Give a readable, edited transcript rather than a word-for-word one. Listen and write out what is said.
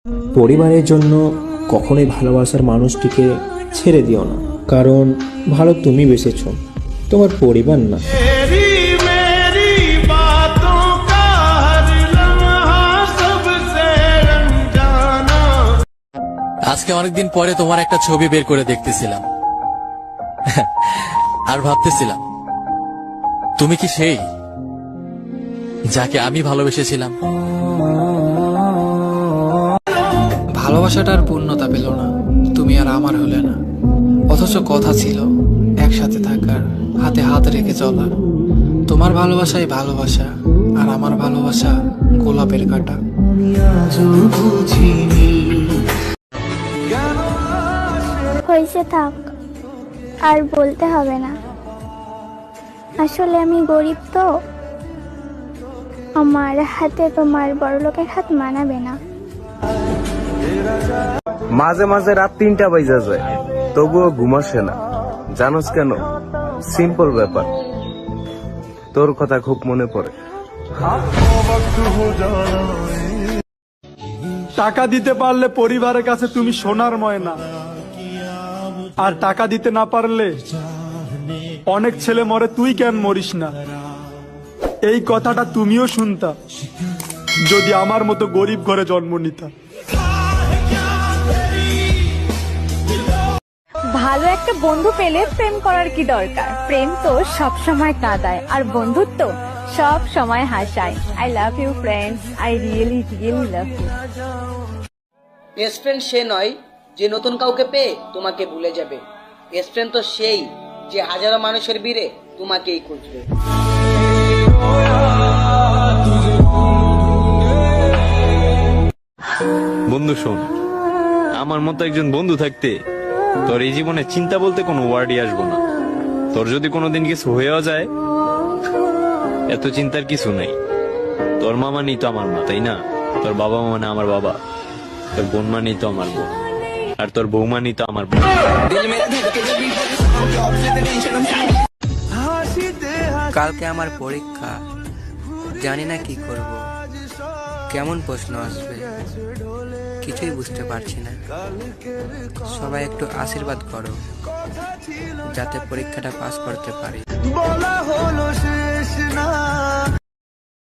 পরিবারের জন্য কখনোই ভালোবাসার মানুষটিকে ছেড়ে দিও না, কারণ ভালো তুমি বেসেছো, তোমার পরিবার না। तेरी मेरी बातों का हर लम्हा सबसे अनजाना। আজকে অনেকদিন পরে তোমার একটা ছবি বের করে দেখতেছিলাম আর ভাবতেছিলাম তুমি কি সেই যাকে আমি ভালোবেসেছিলাম। ভালোবাসাটার পূর্ণতা পেল না, তুমি আর আমার হলে না। অথচ কথা ছিল একসাথে থাকার, হাতে হাত রেখে চলা। তোমার ভালোবাসাই ভালোবাসা, আর আমার ভালোবাসা গোলাপের কাঁটা। হয়েছে, থাক, আর বলতে হবে না। আসলে আমি গরিব তো, আমার হাতে তোমার বড়লোকের হাত মানাবে না। মাঝে মাঝে রাত 3টা বাজা যায়, তবুও ঘুম আসে না। জানোস কেন? সিম্পল ব্যাপার, তোর কথা খুব মনে পড়ে। টাকা দিতে পারলে পরিবারের কাছে তুমি সোনার ময়না, আর টাকা দিতে না পারলে অনেক ছেলে মরে, তুই কেন মরিস না? এই কথাটা তুমিও শুনতা যদি আমার মতো গরিব ঘরে জন্ম নিতা। ভালো একটা বন্ধু পেলে প্রেম করার কি দরকার? প্রেম তো সব সময় কাঁদায়, আর বন্ধুত্ব সব সময় হাসায়। I love you friends, I really really love you. Best friend সে নয় যে নতুন কাউকে পেয়ে তোমাকে ভুলে যাবে। বেস্ট ফ্রেন্ড তো সেই যে হাজারো মানুষের ভিড়ে তোমাকেই খুঁজবে। বন্ধু শোন, আমার মতো একজন বন্ধু থাকতে তোর এই জীবনে চিন্তা বলতে কোনো ওয়ার্ডই আসবো না। তোর যদি কোনোদিন কিছু হয়েও যায়, এত চিন্তার কিছু নাই। তোর মা মানেই তো আমার মা, তাই না? তোর বাবা মানে আমার বাবা, তোর বোন মানেই তো আমার বোন, আর তোর বউ মানেই তো আমার বোন। কালকে আমার পরীক্ষা, জানি না কি করব, কেমন প্রশ্ন আসবে কিছুই বুঝতে পারছি না। সবাই একটু আশীর্বাদ করো যাতে পরীক্ষাটা পাস করতে পারি। বলা হলো শেষ না